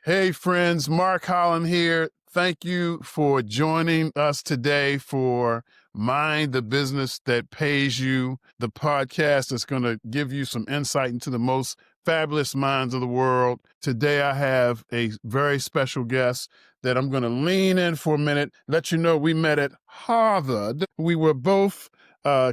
Hey friends, Mark Holland here. Thank you for joining us today for Mind the Business That Pays You, the podcast that's going to give you some insight into the most fabulous minds of the world. Today I have a very special guest that I'm going to lean in for a minute, let you know we met at Harvard. We were both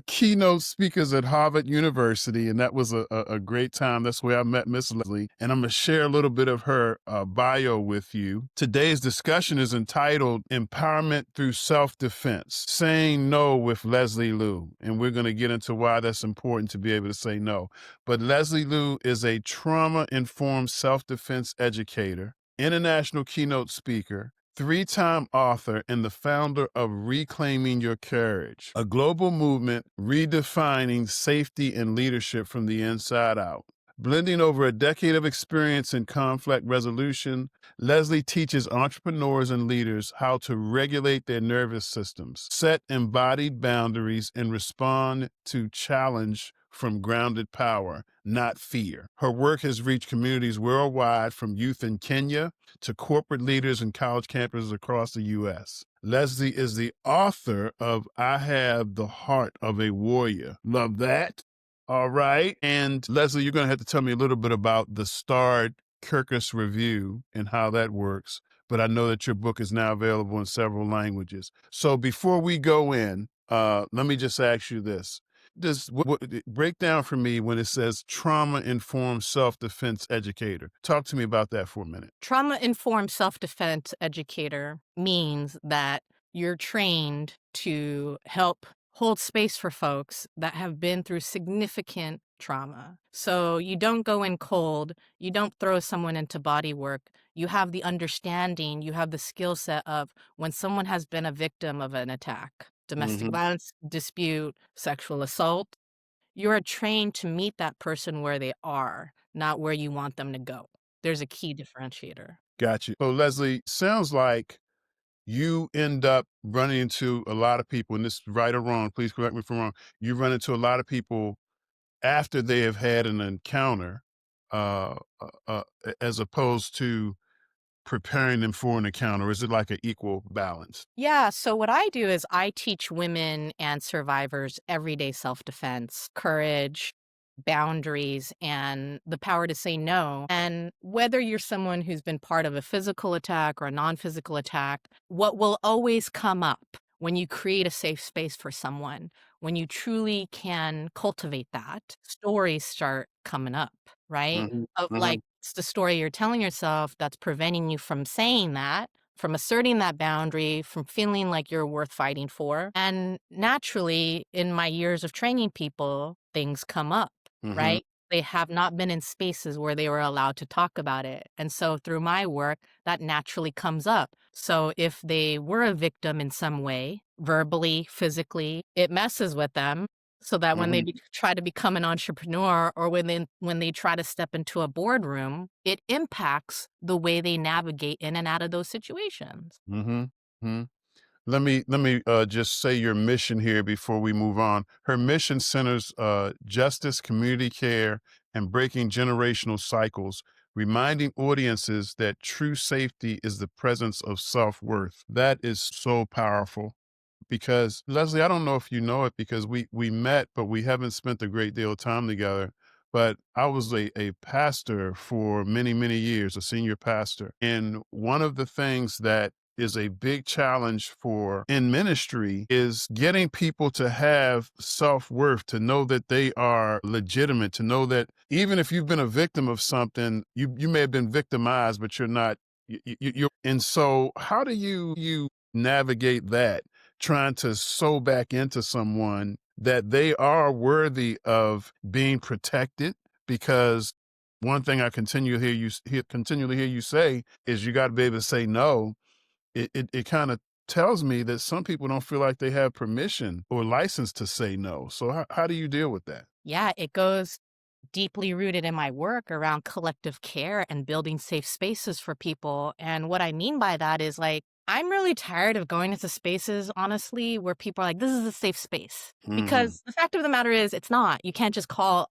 keynote speakers at Harvard University, and that was a great time. That's where I met Miss Leslie, and I'm going to share a little bit of her bio with you. Today's discussion is entitled Empowerment Through Self-Defense, Saying No with Leslie Lue, and we're going to get into why that's important to be able to say no. But Leslie Lue is a trauma-informed self-defense educator, international keynote speaker, three-time author and the founder of Reclaiming Your Carriage, a global movement redefining safety and leadership from the inside out. Blending over a decade of experience in conflict resolution, Leslie teaches entrepreneurs and leaders how to regulate their nervous systems, set embodied boundaries, and respond to challenge from grounded power, not fear. Her work has reached communities worldwide, from youth in Kenya to corporate leaders and college campuses across the U.S. Leslie is the author of I Have the Heart of a Warrior. Love that. All right. And Leslie, you're going to have to tell me a little bit about the Starred Kirkus Review and how that works. But I know that your book is now available in several languages. So before we go in, let me just ask you this. Break down for me when it says trauma-informed self-defense educator. Talk to me about that for a minute. Trauma-informed self-defense educator means that you're trained to help hold space for folks that have been through significant trauma. So you don't go in cold, you don't throw someone into body work. You have the understanding, you have the skill set of when someone has been a victim of an attack, domestic violence, dispute, sexual assault, you're trained to meet that person where they are, not where you want them to go. There's a key differentiator. Got you. So Leslie, sounds like you end up running into a lot of people, and this is right or wrong, please correct me if I'm wrong. You run into a lot of people after they have had an encounter, uh, as opposed to preparing them for an encounter. Is it like an equal balance? Yeah, so what I do is I teach women and survivors everyday self-defense, courage, boundaries, and the power to say no. And whether you're someone who's been part of a physical attack or a non-physical attack, what will always come up when you create a safe space for someone, when you truly can cultivate that, stories start coming up, right? Of like, it's the story you're telling yourself that's preventing you from saying that, from asserting that boundary, from feeling like you're worth fighting for. And naturally, in my years of training people, things come up, right? They have not been in spaces where they were allowed to talk about it. And so through my work, that naturally comes up. So if they were a victim in some way, verbally, physically, it messes with them. So that when they try to become an entrepreneur, or when they try to step into a boardroom, it impacts the way they navigate in and out of those situations. Mm-hmm. Let me just say your mission here before we move on. Her mission centers justice, community care, and breaking generational cycles, reminding audiences that true safety is the presence of self-worth. That is so powerful. Because Leslie, I don't know if you know it, because we met, but we haven't spent a great deal of time together. But I was a pastor for many, many years, a senior pastor. And one of the things that is a big challenge for in ministry is getting people to have self-worth, to know that they are legitimate, to know that even if you've been a victim of something, you may have been victimized, but you're not. You're, and so how do you navigate that, trying to sew back into someone that they are worthy of being protected? Because one thing I continually hear you say is you got to be able to say no. It kind of tells me that some people don't feel like they have permission or license to say no. So how do you deal with that? Yeah, it goes deeply rooted in my work around collective care and building safe spaces for people. And what I mean by that is like, I'm really tired of going into spaces, honestly, where people are like, this is a safe space. Mhm. Because the fact of the matter is, it's not. You can't just call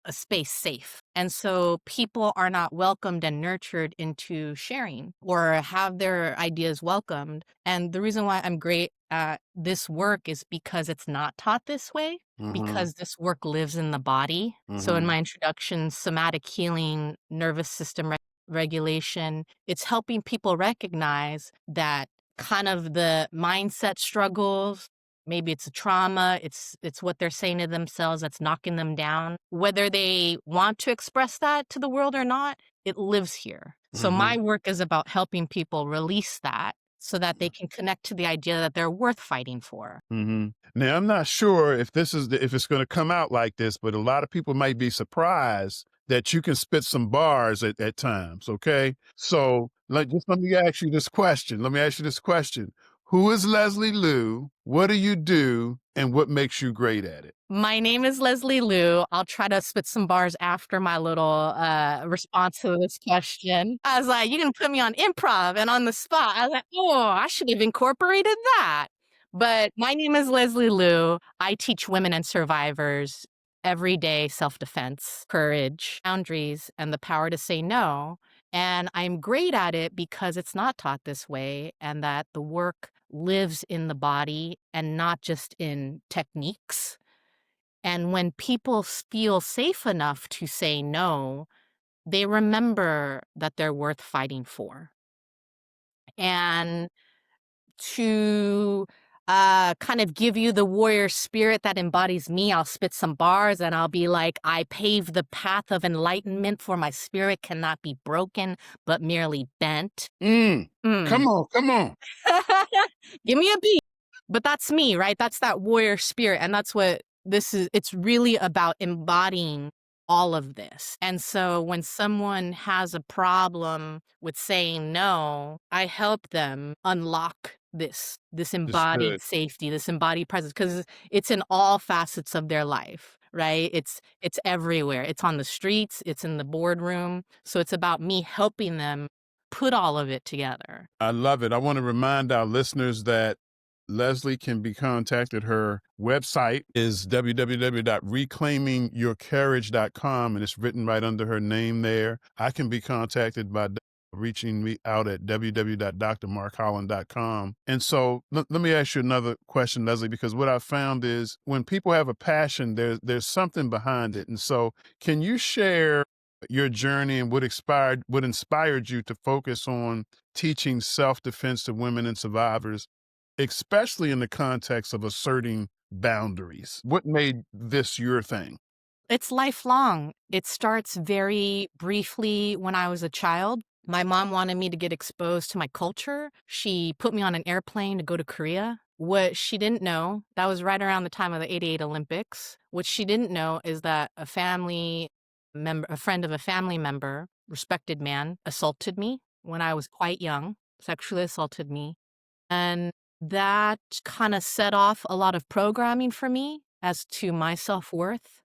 a space safe. And so people are not welcomed and nurtured into sharing or have their ideas welcomed. And the reason why I'm great at this work is because it's not taught this way, Mm-hmm. because this work lives in the body. So in Mm-hmm. my introduction, somatic healing, nervous system regulation, it's helping people recognize that kind of the mindset struggles. Maybe it's a trauma, it's what they're saying to themselves that's knocking them down. Whether they want to express that to the world or not, it lives here. So Mm-hmm. my work is about helping people release that so that they can connect to the idea that they're worth fighting for. Mm-hmm. Now, I'm not sure if if it's going to come out like this, but a lot of people might be surprised that you can spit some bars at times. Okay, so just let me ask you this question. Let me ask you this question: Who is Leslie Lue? What do you do, and what makes you great at it? My name is Leslie Lue. I'll try to spit some bars after my little response to this question. I was like, you can put me on improv and on the spot. I was like, oh, I should have incorporated that. But my name is Leslie Lue. I teach women and survivors everyday self defense, courage, boundaries, and the power to say no. And I'm great at it because it's not taught this way, and that the work lives in the body and not just in techniques. And when people feel safe enough to say no, they remember that they're worth fighting for. And to kind of give you the warrior spirit that embodies me, I'll spit some bars and I'll be like, I pave the path of enlightenment, for my spirit cannot be broken, but merely bent. Mm. Mm. Come on, come on. Give me a beat. But that's me, right? That's that warrior spirit. And that's what this is. It's really about embodying all of this. And so when someone has a problem with saying no, I help them unlock this It's embodied good. safety, this embodied presence, because it's in all facets of their life, right? It's everywhere. It's on the streets, it's in the boardroom. So it's about me helping them put all of it together. I love it. I want to remind our listeners that Leslie can be contacted. Her website is www.reclaimingyourcarriage.com, and it's written right under her name there. I can be contacted by reaching me out at www.drmarkholland.com. And so let me ask you another question, Leslie, because what I found is when people have a passion, there's something behind it. And so can you share your journey and what inspired you to focus on teaching self-defense to women and survivors, especially in the context of asserting boundaries? What made this your thing? It's lifelong. It starts very briefly when I was a child. My mom wanted me to get exposed to my culture. She put me on an airplane to go to Korea. What she didn't know, that was right around the time of the '88 Olympics. What she didn't know is that a friend of a family member, respected man, assaulted me when I was quite young, sexually assaulted me. And that kind of set off a lot of programming for me as to my self-worth.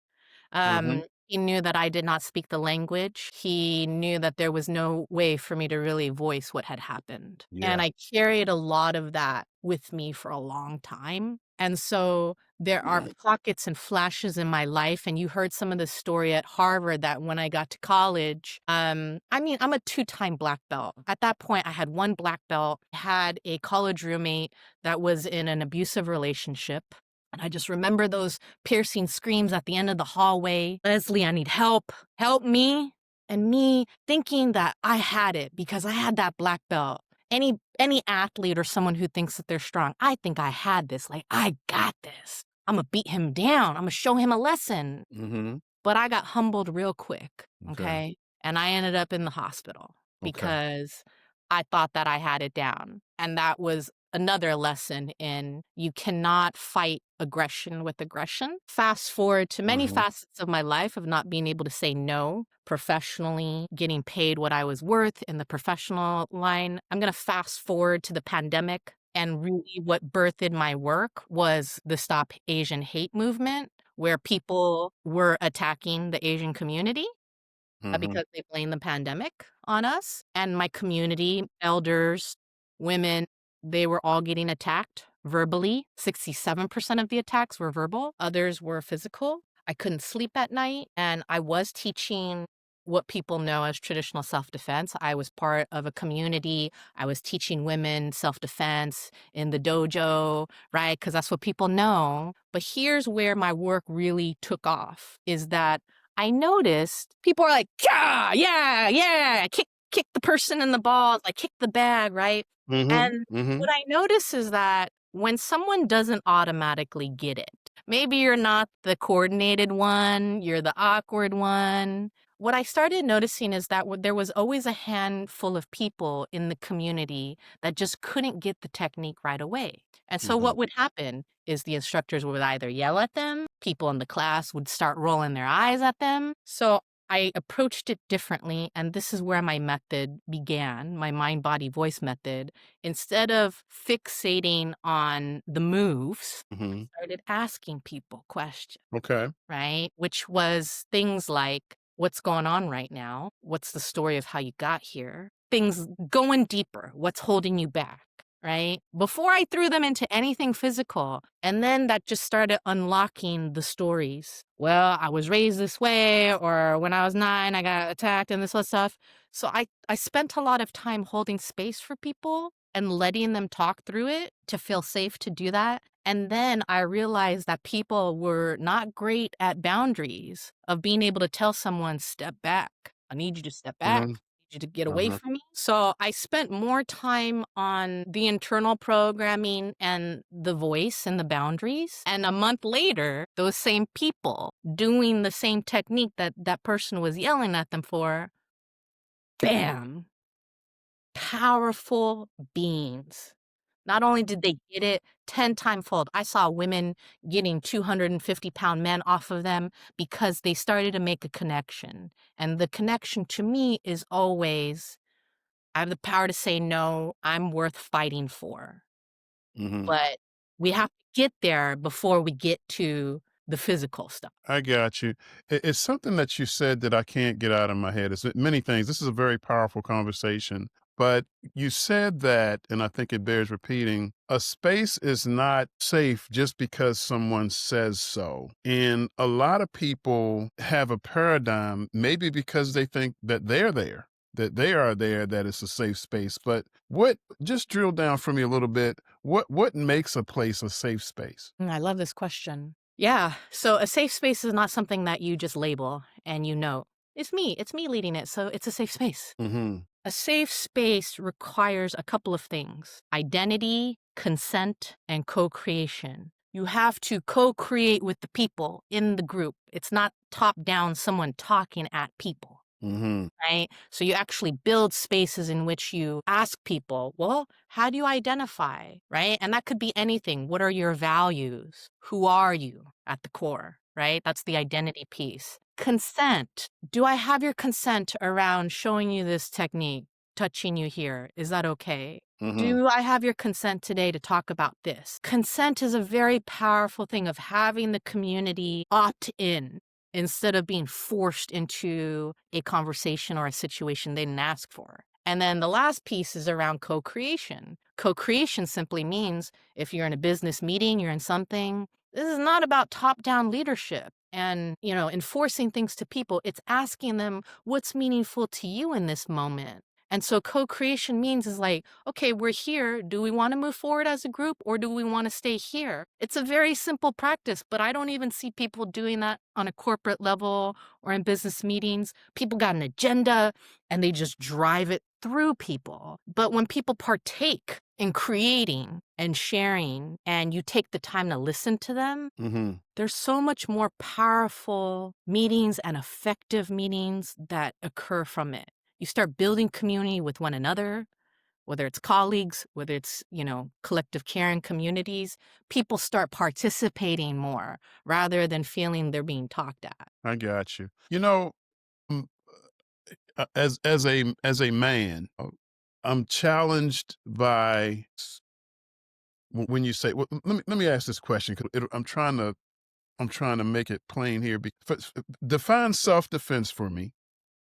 Hmm. He knew that I did not speak the language. He knew that there was no way for me to really voice what had happened. And Yeah. I carried a lot of that with me for a long time. And so there are pockets and flashes in my life. And you heard some of the story at Harvard that when I got to college, I mean, I'm a 2-time black belt. At that point, I had 1 black belt, had a college roommate that was in an abusive relationship. And I just remember those piercing screams at the end of the hallway. Leslie, I need help. Help me. And me thinking that I had it because I had that black belt. Any athlete or someone who thinks that they're strong, I think I had this. Like, I got this. I'm going to beat him down. I'm going to show him a lesson. Hmm. But I got humbled real quick, Okay. okay? And I ended up in the hospital Okay. because I thought that I had it down. And that was another lesson in you cannot fight aggression with aggression. Fast forward to many Hmm. facets of my life of not being able to say no professionally, getting paid what I was worth in the professional line. I'm going to fast forward to the pandemic. And really, what birthed my work was the Stop Asian Hate movement, where people were attacking the Asian community Hmm. because they blame the pandemic on us. And my community, elders, women, they were all getting attacked verbally. 67% of the attacks were verbal, others were physical. I couldn't sleep at night, and I was teaching what people know as traditional self-defense. I was part of a community. I was teaching women self-defense in the dojo, right? Because that's what people know. But here's where my work really took off, is that I noticed people are like, yeah, yeah, yeah, kick the person in the balls, like kick the bag, right? Mhm, And mhm, what I notice is that when someone doesn't automatically get it, maybe you're not the coordinated one, you're the awkward one. What I started noticing is that there was always a handful of people in the community that just couldn't get the technique right away. And so mhm, what would happen is the instructors would either yell at them, people in the class would start rolling their eyes at them. So I approached it differently, and this is where my method began, my mind body voice method. Instead of fixating on the moves, I mhm. started asking people questions, Okay. right? Which was things like, what's going on right now? What's the story of how you got here? Things going deeper. What's holding you back? Right? Before I threw them into anything physical. And then that just started unlocking the stories. Well, I was raised this way, or when I was 9, I got attacked and this other stuff. So I spent a lot of time holding space for people and letting them talk through it to feel safe to do that. And then I realized that people were not great at boundaries of being able to tell someone, step back. I need you to step back. Mhm, I need you to get away uh-huh. from me. So I spent more time on the internal programming and the voice and the boundaries. And a month later, those same people doing the same technique that that person was yelling at them for, bam, powerful beings. Not only did they get it 10 time fold, I saw women getting 250-pound men off of them because they started to make a connection. And the connection to me is always, I have the power to say no, I'm worth fighting for. Mhm. But we have to get there before we get to the physical stuff. I got you. It's something that you said that I can't get out of my head. It's many things. This is a very powerful conversation, but you said that, and I think it bears repeating, a space is not safe just because someone says so. And a lot of people have a paradigm, maybe because they think that they're there, that they are there, that it's a safe space. But what, just drill down for me a little bit. What makes a place a safe space? I love this question. Yeah. So a safe space is not something that you just label and you know. It's me. It's me leading it. So it's a safe space. Mm-hmm. A safe space requires a couple of things: identity, consent, and co creation. You have to co create with the people in the group. It's not top down, someone talking at people. Mm-hmm. Right? So you actually build spaces in which you ask people, well, how do you identify? Right? And that could be anything. What are your values? Who are you at the core? Right? That's the identity piece. Consent. Do I have your consent around showing you this technique, touching you here? Is that okay? Mm-hmm. Do I have your consent today to talk about this? Consent is a very powerful thing of having the community opt in instead of being forced into a conversation or a situation they didn't ask for. And then the last piece is around co creation. Co creation simply means if you're in a business meeting, you're in something, this is not about top down leadership and, enforcing things to people. It's asking them what's meaningful to you in this moment. And so co-creation means is like, okay, we're here. Do we want to move forward as a group or do we want to stay here? It's a very simple practice, but I don't even see people doing that on a corporate level or in business meetings. People got an agenda and they just drive it through people. But when people partake in creating and sharing and you take the time to listen to them, Mm-hmm. there's so much more powerful meetings and effective meetings that occur from it. You start building community with one another, whether it's colleagues, whether it's, collective caring communities. People start participating more rather than feeling they're being talked at. I got you. Mm, as a man, I'm challenged by when you say. Well, let me ask this question. 'Cause I'm trying to make it plain here. Define self defense for me,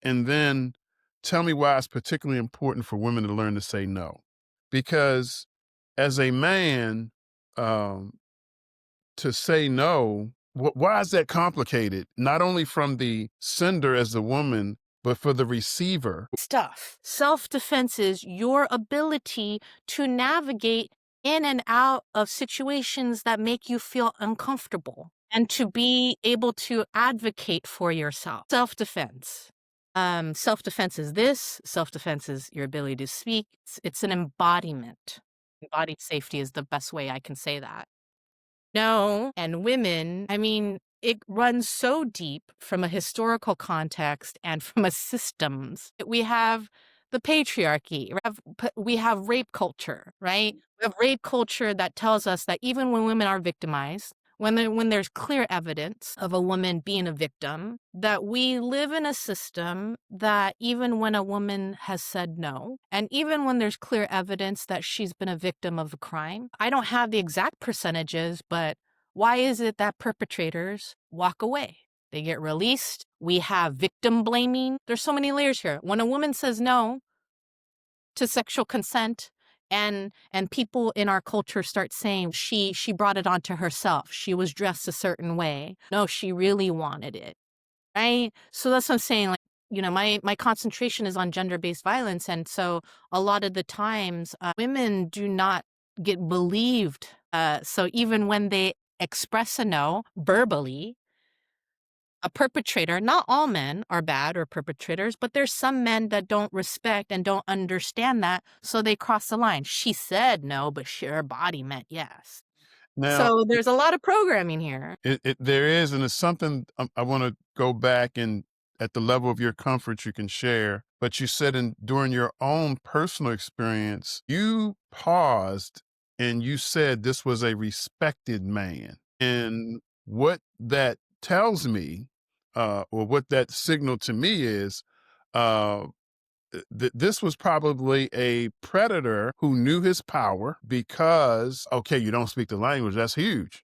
and then tell me why it's particularly important for women to learn to say no. Because as a man, um, to say no Why is that complicated? Not only from the sender as the woman, but for the receiver. Stuff. Self-defense is your ability to navigate in and out of situations that make you feel uncomfortable and to be able to advocate for yourself. Self-defense. Self-defense is this. Self-defense is your ability to speak. It's an embodiment. Embodied safety is the best way I can say that. No, and women, I mean, it runs so deep from a historical context and from a systems. We have the patriarchy, we have rape culture, right? We have rape culture that tells us that even when women are victimized, when there's clear evidence of a woman being a victim, that we live in a system that even when a woman has said no, and even when there's clear evidence that she's been a victim of a crime, I don't have the exact percentages, but why is it that perpetrators walk away? They get released. We have victim blaming. There's so many layers here. When a woman says no to sexual consent, and people in our culture start saying she brought it onto herself. She was dressed a certain way. No, she really wanted it. Right? So that's what I'm saying. Like, my concentration is on gender-based violence. And so a lot of the times women do not get believed. So even when they express a no verbally, a perpetrator, not all men are bad or perpetrators, but there's some men that don't respect and don't understand that. So they cross the line. She said no, but her body meant yes. Now, So there's a lot of programming here. there is, and it's something I want to go back and at the level of your comfort you can share. But you said during your own personal experience, you paused and you said this was a respected man. And what that tells me, or what that signaled to me is, uh, this was probably a predator who knew his power because, okay, you don't speak the language. That's huge.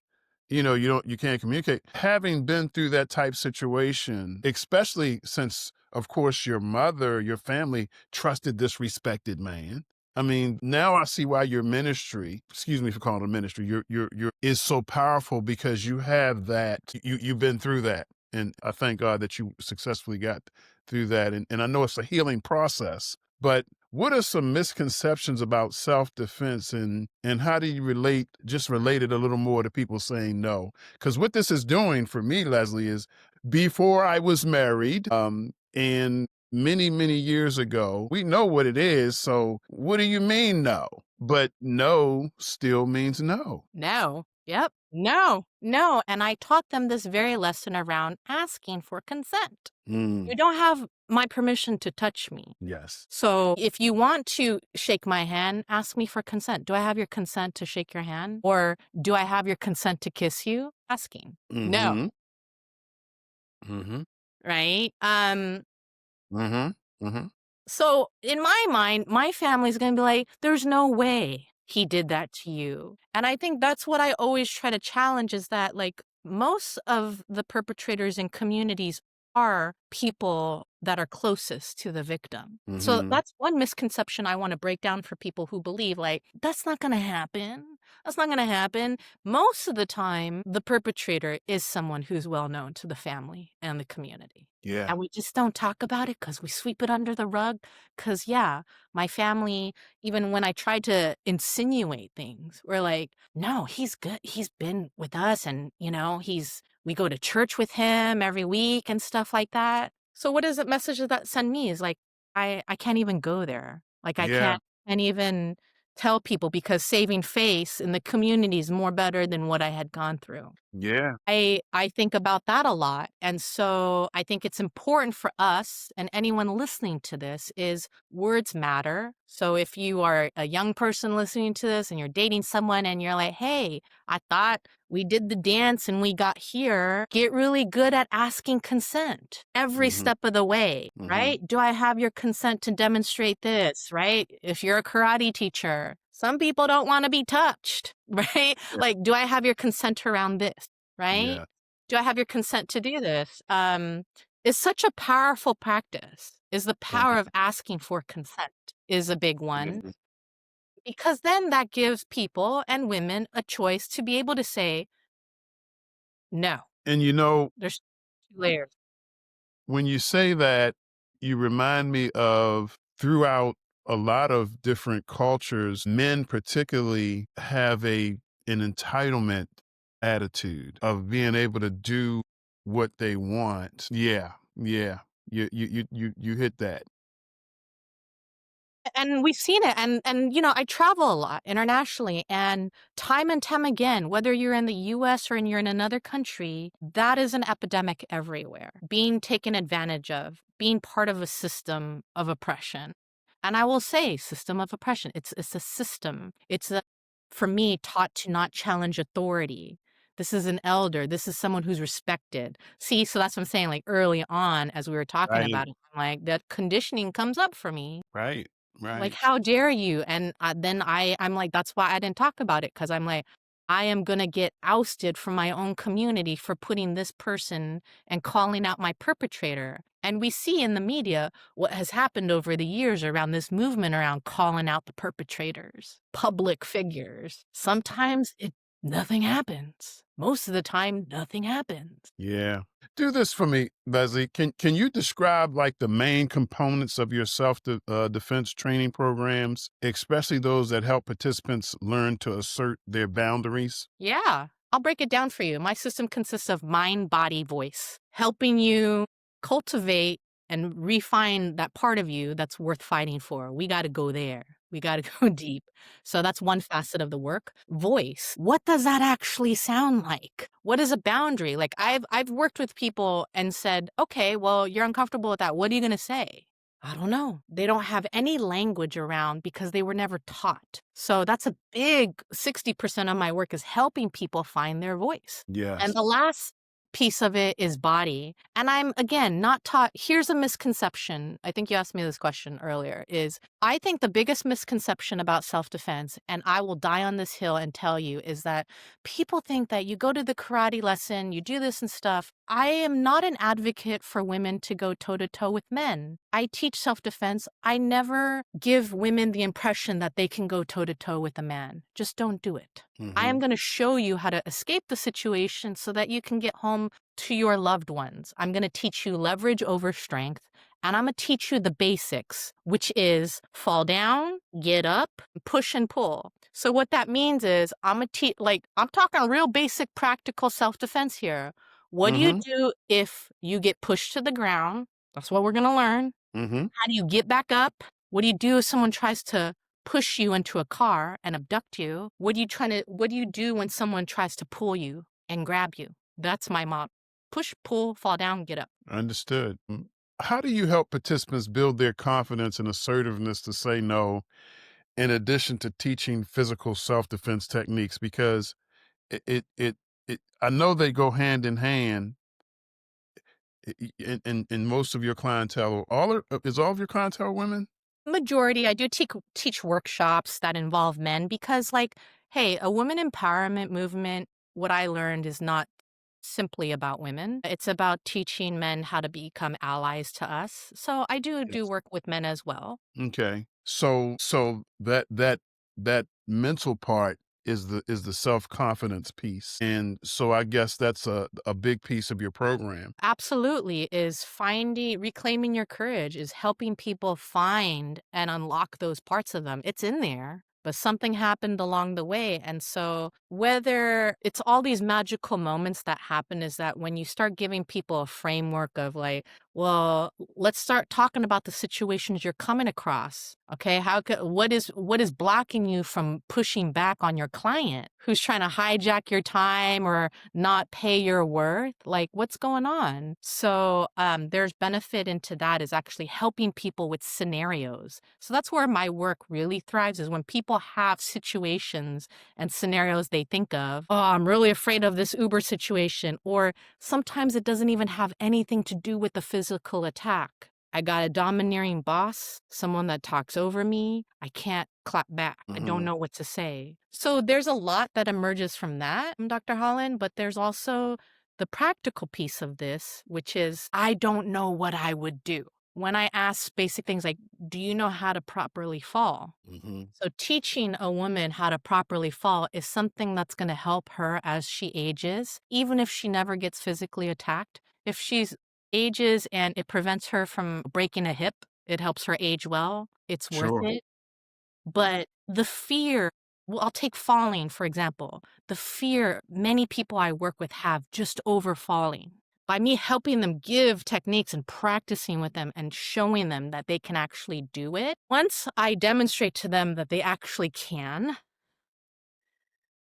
You can't communicate. Having been through that type situation, especially since, of course, your mother, your family trusted this respected man. I mean, now I see why your ministry, excuse me for calling it a ministry, your is so powerful because you have that, you've been through that. And I thank God that you successfully got through that. And I know it's a healing process, but what are some misconceptions about self-defense and how do you relate it a little more to people saying no? Because what this is doing for me, Leslie, is before I was married, and many, many years ago, we know what it is. So what do you mean no? But no still means no. No. Yep. No. No. And I taught them this very lesson around asking for consent. You don't have my permission to touch me. Yes. So if you want to shake my hand, ask me for consent. Do I have your consent to shake your hand? Or do I have your consent to kiss you? Asking. No. Mm-hmm. Mm-hmm. Right? Mm-hmm. Mm-hmm. So in my mind, my family's going to be like, there's no way he did that to you. And I think that's what I always try to challenge is that like most of the perpetrators in communities are people that are closest to the victim. So Mm-hmm. that's one misconception I want to break down for people who believe like, that's not going to happen. That's not going to happen. Most of the time, the perpetrator is someone who's well known to the family and the community. Yeah. And we just don't talk about it because we sweep it under the rug. Because, yeah, my family, even when I tried to insinuate things, were like, no, he's good. He's been with us. And, we go to church with him every week and stuff like that. So, what is the message that that send me is like, I can't even go there. Like, I Yeah. can't even tell people because saving face in the community is more better than what I had gone through. Yeah. I think about that a lot. And so I think it's important for us and anyone listening to this is words matter. So if you are a young person listening to this and you're dating someone and you're like, hey, I thought we did the dance and we got here, get really good at asking consent every Mm-hmm. step of the way, Mm-hmm. right? Do I have your consent to demonstrate this, right? If you're a karate teacher, some people don't want to be touched, right? Yeah. Like, do I have your consent around this? Right? Yeah. Do I have your consent to do this? Is such a powerful practice. Is the power of asking for consent is a big one Mhm. because then that gives people and women a choice to be able to say no. And you know, There's 2 layers. when you say that, you remind me of throughout a lot of different cultures, men particularly have an entitlement attitude of being able to do what they want. Yeah, yeah. You hit that. And we've seen it, and I travel a lot internationally, and time again, whether you're in the US or you're in another country, that is an epidemic everywhere. Being taken advantage of, being part of a system of oppression. And I will say system of oppression. It's a system. It's a for me taught to not challenge authority. This is an elder. This is someone who's respected. See, so that's what I'm saying. Like early on, as we were talking Right, about it, I'm like that conditioning comes up for me right, like, right. "How dare you?" And, then I'm like, that's why I didn't talk about it because 'cause I'm like, I am gonna get ousted from my own community for putting this person and calling out my perpetrator. And we see in the media what has happened over the years around this movement around calling out the perpetrators, public figures. Sometimes it nothing happens. Most of the time, nothing happens. Yeah. Do this for me, Leslie. Can you describe like the main components of your defense training programs, especially those that help participants learn to assert their boundaries? Yeah, I'll break it down for you. My system consists of mind, body, voice, helping you cultivate and refine that part of you that's worth fighting for. We got to go there. We got to go deep. So that's one facet of the work. Voice. What does that actually sound like? What is a boundary? Like I've worked with people and said, "Okay, well, you're uncomfortable with that. What are you going to say?" I don't know. They don't have any language around because they were never taught. So that's a big 60% of my work is helping people find their voice. And Yes. the last piece of it is body. And I'm again not taught. Here's a misconception. I think you asked me this question earlier is I think the biggest misconception about self-defense, and I will die on this hill and tell you, is that people think that you go to the karate lesson, you do this and stuff. I am not an advocate for women to go toe to toe with men. I teach self defense. I never give women the impression that they can go toe to toe with a man. Just don't do it. I am Hmm. going to show you how to escape the situation so that you can get home to your loved ones. I'm going to teach you leverage over strength. And I'm going to teach you the basics, which is fall down, get up, push and pull. So what that means is I'm going to teach, like, I'm talking real basic practical self-defense here. What do you Hmm. do if you get pushed to the ground? That's what we're going to learn. Hmm. How do you get back up? What do you do if someone tries to push you into a car and abduct you? What do you do when someone tries to pull you and grab you? That's my motto. Push, pull, fall down, get up. Understood. How do you help participants build their confidence and assertiveness to say no, in addition to teaching physical self-defense techniques? Because it, it, it, I know they go hand in hand. In most of your clientele, is all of your clientele women? Majority, I do teach workshops that involve men because, like, hey, a women empowerment movement, what I learned is not simply about women. It's about teaching men how to become allies to us. So I do Yes. work with men as well. Okay. So that mental part is the self-confidence piece. And so I guess that's a big piece of your program. Absolutely, is finding reclaiming your courage, is helping people find and unlock those parts of them. It's in there, but something happened along the way. And so, whether it's all these magical moments that happen, is that when you start giving people a framework of like, well, let's start talking about the situations you're coming across. Okay, what is blocking you from pushing back on your client who's trying to hijack your time or not pay your worth? Like, what's going on? So, there's benefit into that is actually helping people with scenarios. So that's where my work really thrives is when people have situations and scenarios they think of. Oh, I'm really afraid of this Uber situation. Or sometimes it doesn't even have anything to do with the physical attack. I got a domineering boss, someone that talks over me. I can't clap back. I don't Hmm. know what to say. So there's a lot that emerges from that, Dr. Holland, but there's also the practical piece of this, which is I don't know what I would do. when I ask basic things like, "Do you know how to properly fall?" Hmm. So teaching a woman how to properly fall is something that's gonna help her as she ages, even if she never gets physically attacked. If she's ages and it prevents her from breaking a hip, it helps her age well, it's worth Sure. it. But the fear, well, I'll take falling, for example. The fear many people I work with have just over falling. By me helping them give techniques and practicing with them and showing them that they can actually do it, once I demonstrate to them that they actually can,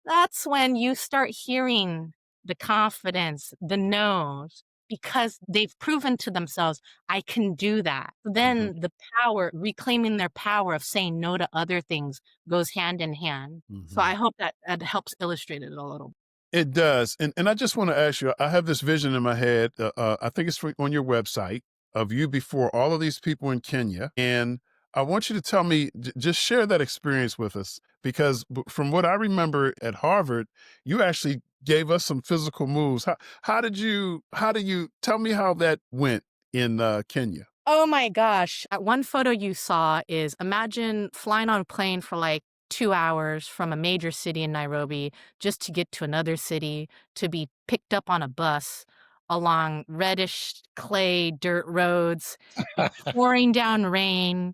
that's when you start hearing the confidence, the no's, because they've proven to themselves, I can do that. Hmm. Then the power, reclaiming their power of saying no to other things goes hand in hand. So Hmm. I hope that that helps illustrate it a little. It does. And I just want to ask you, I have this vision in my head. I think it's on your website of you before all of these people in Kenya. And I want you to tell me, just share that experience with us. Because from what I remember at Harvard, you actually gave us some physical moves. How do you tell me how that went in Kenya? Oh my gosh. One photo you saw is imagine flying on a plane for like 2 hours from a major city in Nairobi just to get to another city, to be picked up on a bus along reddish clay dirt roads, be pouring down rain,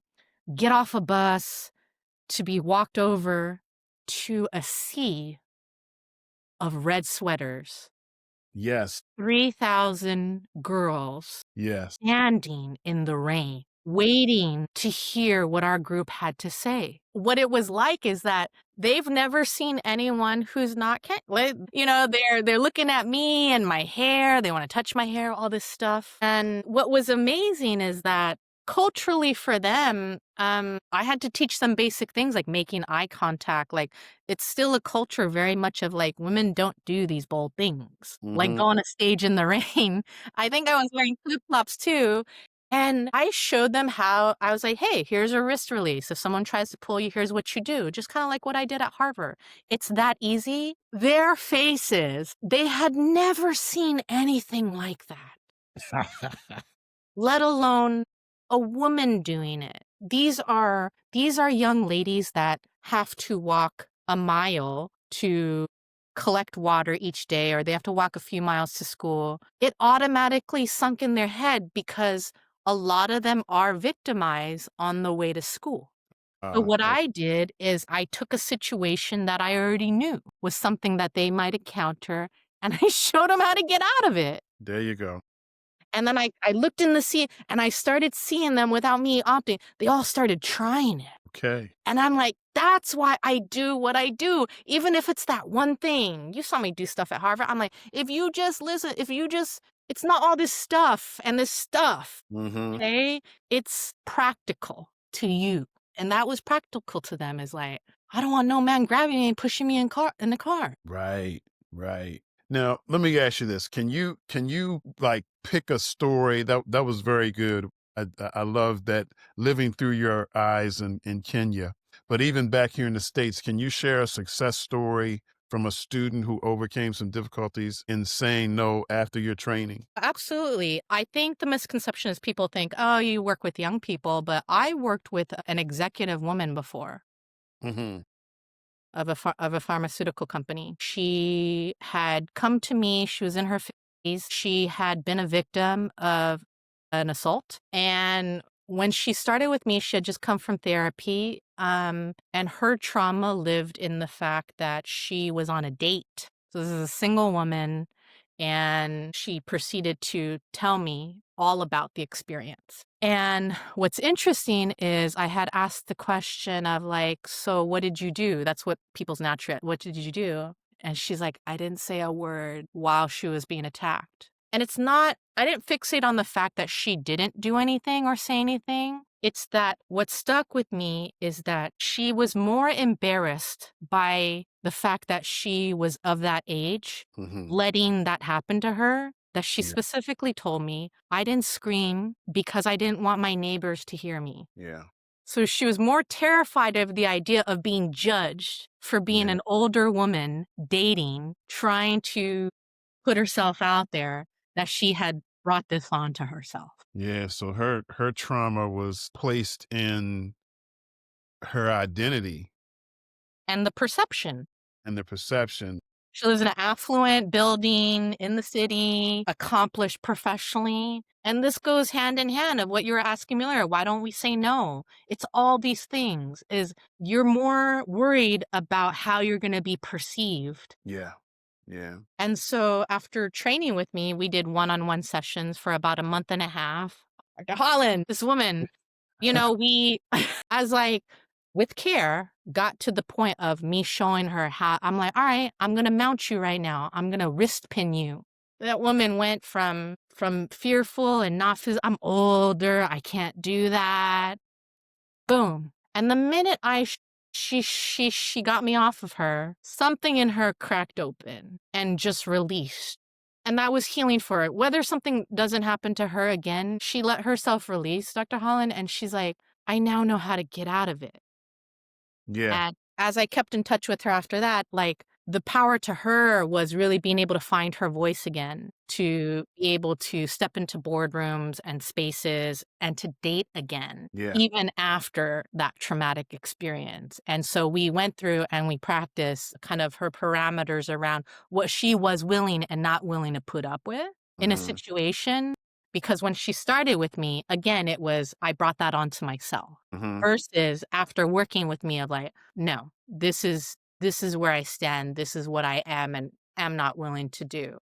get off a bus, to be walked over to a sea of red sweaters, Yes. 3,000 girls Yes. standing in the rain, waiting to hear what our group had to say. What it was like is that they've never seen anyone who's not they're looking at me and my hair, they wanna touch my hair, all this stuff, and what was amazing is that culturally for them, I had to teach them basic things like making eye contact, like, it's still a culture very much of, like, women don't do these bold things, like Hmm. go on a stage in the rain. I think I was wearing flip-flops too, and I showed them how I was like, "Hey, here's a wrist release. If someone tries to pull you, here's what you do." Just kinda like what I did at Harvard. It's that easy. Their faces, they had never seen anything like that, let alone a woman doing it. These are young ladies that have to walk a mile to collect water each day, or they have to walk a few miles to school. It automatically sunk in their head because a lot of them are victimized on the way to school. So what Okay. I did is I took a situation that I already knew was something that they might encounter, and I showed them how to get out of it. There you go. And then I looked in the sea and I started seeing them without me opting. They all started trying it. Okay. And I'm like, that's why I do what I do, even if it's that one thing. You saw me do stuff at Harvard. I'm like, if you just listen, if you just, it's not all this stuff and this stuff. Hmm. Okay. It's practical to you. And that was practical to them is like, I don't want no man grabbing me and pushing me in the car. Right, right. Now, let me ask you this. Can you like pick a story that was very good. I love that living through your eyes in Kenya. But even back here in the States, can you share a success story from a student who overcame some difficulties in saying no after your training? Absolutely. I think the misconception is people think, oh, you work with young people, but I worked with an executive woman before Hmm. of a pharmaceutical company. She had come to me, she was in her 50s. She had been a victim of an assault. And when she started with me, she had just come from therapy. And her trauma lived in the fact that she was on a date. So this is a single woman, and she proceeded to tell me all about the experience. And what's interesting is I had asked the question of like, so what did you do? That's what people's natural, what did you do? And she's like, I didn't say a word while she was being attacked. And it's not, I didn't fixate on the fact that she didn't do anything or say anything. It's that what stuck with me is that she was more embarrassed by the fact that she was of that age, Hmm. letting that happen to her, that she Yeah. specifically told me, I didn't scream because I didn't want my neighbors to hear me. Yeah. So she was more terrified of the idea of being judged for being Yeah. an older woman dating, trying to put herself out there, that she had brought this on to herself. Yeah, so her trauma was placed in her identity And the perception. and the perception. She lives in an affluent building in the city, accomplished professionally. And this goes hand in hand of what you were asking me earlier. Why don't we say no? It's all these things is you're more worried about how you're going to be perceived. Yeah. Yeah. And so after training with me, we did one-on-one sessions for about a month and a half. Dr. Holland, this woman, we as like with care got to the point of me showing her how I'm like, all right, I'm gonna mount you right now. I'm gonna wrist pin you. That woman went from fearful and not I'm older, I can't do that. Boom. And the minute she got me off of her, something in her cracked open and just released. And that was healing for her. Whether something doesn't happen to her again, she let herself release, Dr. Holland, and she's like, I now know how to get out of it. Yeah. And as I kept in touch with her after that, like the power to her was really being able to find her voice again, to be able to step into boardrooms and spaces and to date again, Yeah. even after that traumatic experience. And so we went through and we practiced kind of her parameters around what she was willing and not willing to put up with in a Mhm. situation. Because when she started with me, again, it was I brought that onto myself Mhm. versus after working with me of like, no, this is where I stand. This is what I am and am not willing to do.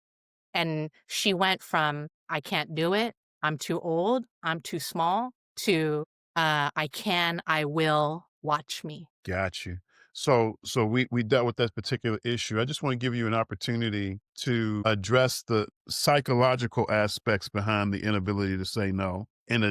And she went from I can't do it, I'm too old, I'm too small to I can, I will, watch me. Got you. So we dealt with that particular issue. I just want to give you an opportunity to address the psychological aspects behind the inability to say no in a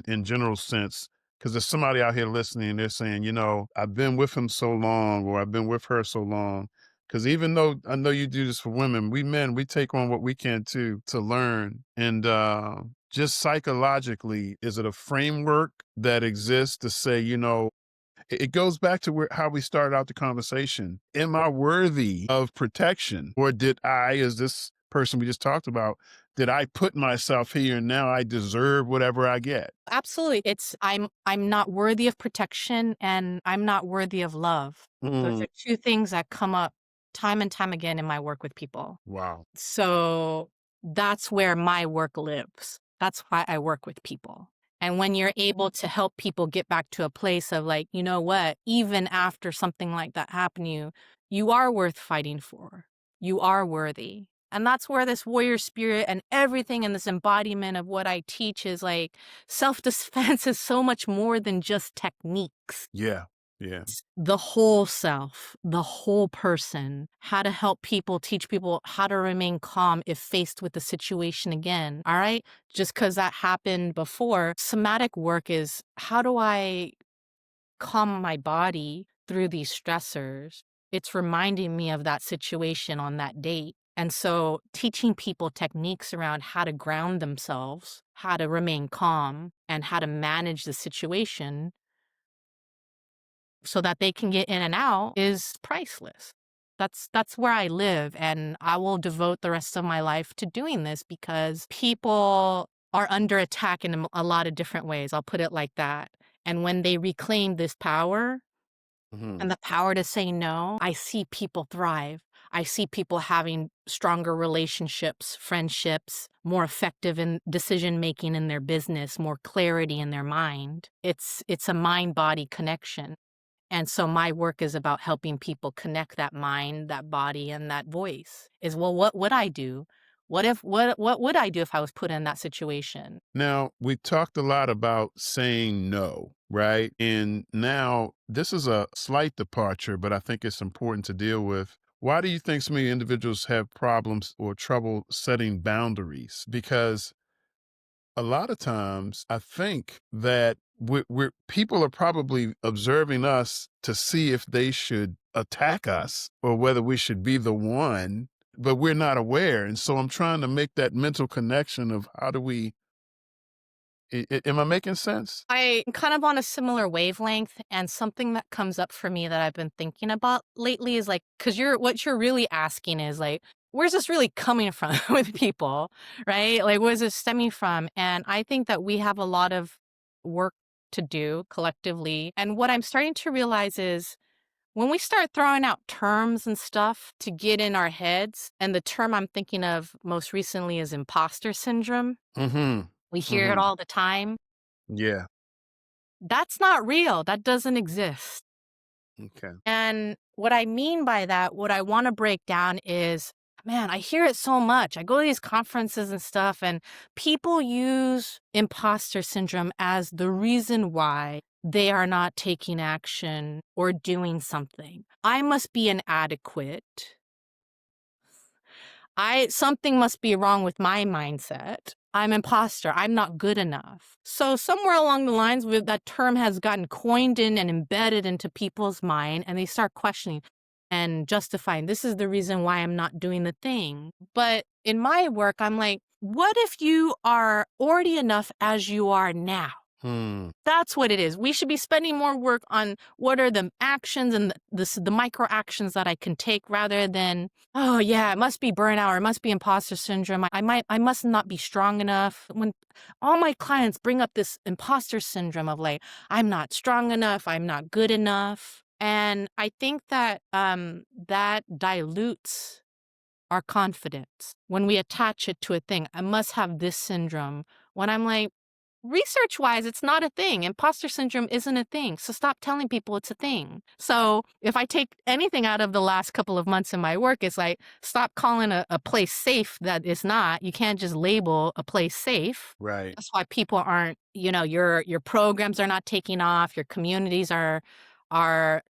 in general sense. Because there's somebody out here listening, they're saying, I've been with him so long, or I've been with her so long. Because even though I know you do this for women, we men, we take on what we can too to learn. And just psychologically, is it a framework that exists to say, it goes back to how we started out the conversation. Am I worthy of protection? Or did I, as this person we just talked about, did I put myself here and now I deserve whatever I get? Absolutely. It's I'm not worthy of protection and I'm not worthy of love. Those Mm, are two things that come up time and time again in my work with people. wow. So that's where my work lives. That's why I work with people. And when you're able to help people get back to a place of like, you know what, even after something like that happened to you, you are worth fighting for. You are worthy. And that's where this warrior spirit and everything in this embodiment of what I teach is like self defense is so much more than just techniques. Yeah. Yeah. The whole self, the whole person, how to help people, teach people how to remain calm if faced with the situation again. All right. Just because that happened before, somatic work is how do I calm my body through these stressors? It's reminding me of that situation on that date. And so teaching people techniques around how to ground themselves, how to remain calm, and how to manage the situation so that they can get in and out is priceless. That's where I live, and I will devote the rest of my life to doing this because people are under attack in a lot of different ways. I'll put it like that. And when they reclaim this power Mhm. and the power to say no, I see people thrive. I see people having stronger relationships, friendships, more effective in decision making in their business, more clarity in their mind. It's a mind body connection. And so my work is about helping people connect that mind, that body, and that voice. Is well, what would I do? What would I do if I was put in that situation? Now, we talked a lot about saying no, right? And now this is a slight departure, but I think it's important to deal with. Why do you think so many individuals have problems or trouble setting boundaries? Because a lot of times I think that people are probably observing us to see if they should attack us or whether we should be the one, but we're not aware. And so I'm trying to make that mental connection of how do we, am I making sense? I'm kind of on a similar wavelength, and something that comes up for me that I've been thinking about lately is like, because what you're really asking is like, where's this really coming from with people, right? Like, where's this stemming from? And I think that we have a lot of work to do collectively. And what I'm starting to realize is when we start throwing out terms and stuff to get in our heads, and the term I'm thinking of most recently is imposter syndrome. Mm-hmm. We hear it Mm-hmm. all the time. Yeah. That's not real. That doesn't exist. Okay. And what I mean by that, what I want to break down is, man, I hear it so much. I go to these conferences and stuff, and people use imposter syndrome as the reason why they are not taking action or doing something. I must be inadequate. Something must be wrong with my mindset. I'm imposter. I'm not good enough. So somewhere along the lines with that term has gotten coined in and embedded into people's mind, and they start questioning and justifying this is the reason why I'm not doing the thing. But in my work, I'm like, what if you are already enough as you are now? Hmm. That's what it is. We should be spending more work on what are the actions and the micro actions that I can take rather than, oh yeah, it must be burnout or it must be imposter syndrome. I must not be strong enough. When all my clients bring up this imposter syndrome of like, I'm not strong enough, I'm not good enough. And I think that that dilutes our confidence when we attach it to a thing. I must have this syndrome. When I'm like, research wise, it's not a thing. Imposter syndrome isn't a thing. So stop telling people it's a thing. So if I take anything out of the last couple of months in my work, it's like, stop calling a place safe that is not. You can't just label a place safe. Right. That's why people aren't, your programs are not taking off, your communities are, a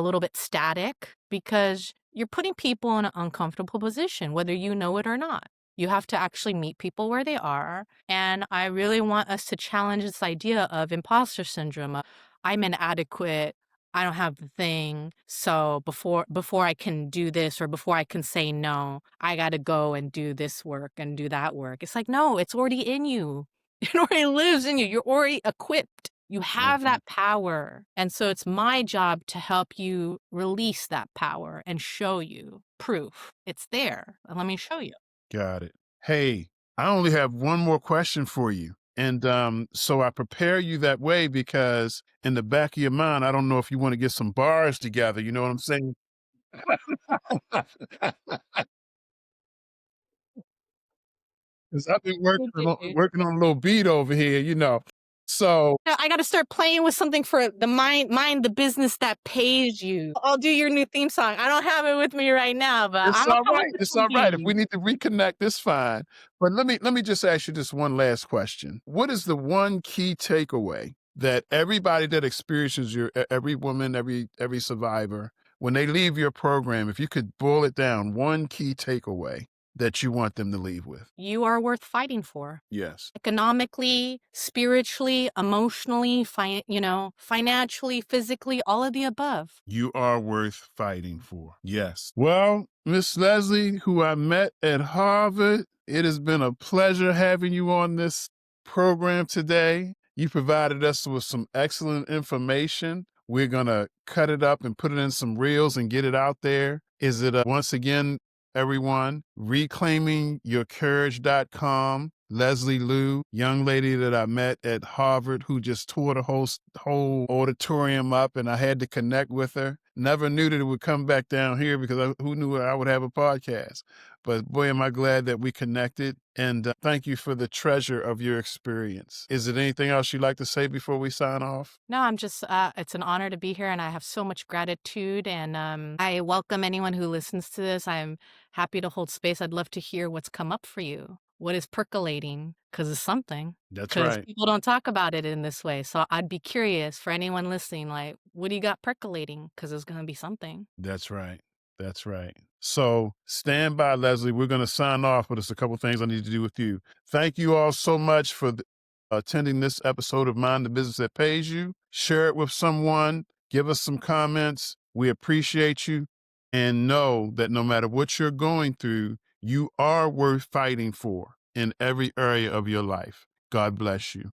little bit static because you're putting people in an uncomfortable position, whether you know it or not. You have to actually meet people where they are. And I really want us to challenge this idea of imposter syndrome. I'm inadequate. I don't have the thing. So before I can do this or before I can say no, I got to go and do this work and do that work. It's like, no, it's already in you. It already lives in you. You're already equipped. You have Mhm. that power. And so it's my job to help you release that power and show you proof. It's there. And let me show you. Got it. Hey, I only have one more question for you. And so I prepare you that way because in the back of your mind, I don't know if you want to get some bars together. You know what I'm saying? 'Cause I've been working on a little beat over here. So No, I gotta start playing with something for the mind the business that pays you. I'll do your new theme song. I don't have it with me right now, but it's I'ma all come up right. with It's all right. If we something. need to reconnect, it's fine. But let me just ask you this one last question. What is the one key takeaway that everybody that experiences every woman, every survivor, when they leave your program, if you could boil it down, one key takeaway that you want them to leave with? You are worth fighting for. Yes. Economically, spiritually, emotionally, financially, physically, all of the above. You are worth fighting for. Yes. Well, Miss Leslie, who I met at Harvard, it has been a pleasure having you on this program today. You provided us with some excellent information. We're going to cut it up and put it in some reels and get it out there. Is it, once again, everyone, reclaimingyourcourage.com. Leslie Lue, young lady that I met at Harvard who just tore the whole auditorium up, and I had to connect with her. Never knew that it would come back down here because who knew I would have a podcast. But boy, am I glad that we connected. And thank you for the treasure of your experience. Is there anything else you'd like to say before we sign off? No, I'm just, it's an honor to be here and I have so much gratitude. And I welcome anyone who listens to this. I'm happy to hold space. I'd love to hear what's come up for you. What is percolating? Because it's something. That's Because right. people don't talk about it in this way. So I'd be curious for anyone listening, like, what do you got percolating? Because it's going to be something. That's right. That's right. So stand by, Leslie. We're going to sign off, but there's a couple things I need to do with you. Thank you all so much for attending this episode of Mind the Business That Pays You. Share it with someone. Give us some comments. We appreciate you. And know that no matter what you're going through, you are worth fighting for in every area of your life. God bless you.